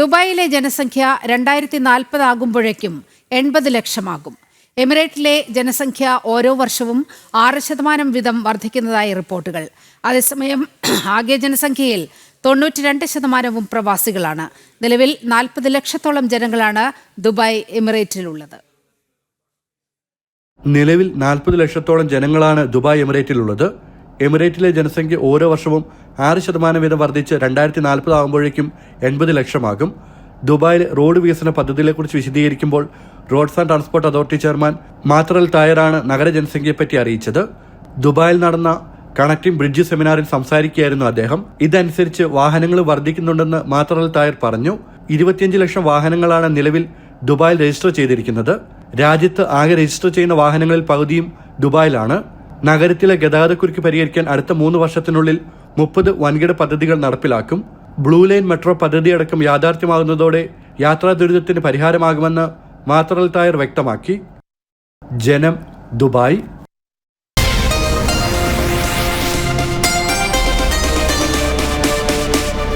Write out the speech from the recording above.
ദുബായിലെ ജനസംഖ്യ 2040 ആകുമ്പോഴേക്കും 80 ലക്ഷമാകും. എമിറേറ്റിലെ ജനസംഖ്യ ഓരോ വർഷവും 6% വീതം വർദ്ധിക്കുന്നതായി റിപ്പോർട്ടുകൾ. അതേസമയം ആകെ ജനസംഖ്യയിൽ 92% പ്രവാസികളാണ്. നിലവിൽ 40 ലക്ഷത്തോളം ജനങ്ങളാണ് ദുബായ് എമിറേറ്റിലുള്ളത്. നിലവിൽ 40 ലക്ഷത്തോളം ജനങ്ങളാണ് ദുബായ് എമിറേറ്റിലുള്ളത്. എമിറേറ്റിലെ ജനസംഖ്യ ഓരോ വർഷവും 6% വീതം വർദ്ധിച്ച് 2040 ആകുമ്പോഴേക്കും 80 ലക്ഷമാകും. ദുബായിൽ റോഡ് വികസന പദ്ധതികളെക്കുറിച്ച് വിശദീകരിക്കുമ്പോൾ roads and transport authority chairman Mattar Al തായറാണ് നഗര ജനസംഖ്യയെപ്പറ്റി അറിയിച്ചത്. ദുബായിൽ നടന്ന കണക്റ്റിംഗ് ബ്രിഡ്ജ് സെമിനാറിൽ സംസാരിക്കുകയായിരുന്നു അദ്ദേഹം. ഇതനുസരിച്ച് വാഹനങ്ങൾ വർദ്ധിക്കുന്നുണ്ടെന്ന് മാത്തർ അൽ തായർ പറഞ്ഞു. 25 ലക്ഷം വാഹനങ്ങളാണ് നിലവിൽ ദുബായിൽ രജിസ്റ്റർ ചെയ്തിരിക്കുന്നത്. രാജ്യത്ത് ആകെ രജിസ്റ്റർ ചെയ്യുന്ന വാഹനങ്ങളിൽ പകുതിയും ദുബായിലാണ്. നഗരത്തിലെ ഗതാഗതക്കുരുക്ക് പരിഹരിക്കാൻ അടുത്ത 3 വർഷത്തിനുള്ളിൽ 30 വൻകിട പദ്ധതികൾ നടപ്പിലാക്കും. ബ്ലൂ ലൈൻ മെട്രോ പദ്ധതിയടക്കം യാഥാർത്ഥ്യമാകുന്നതോടെ യാത്രാ ദുരിതത്തിന് പരിഹാരമാകുമെന്ന് മാത്തർ അൽ തായർ വ്യക്തമാക്കി. ജനം, ദുബായ്.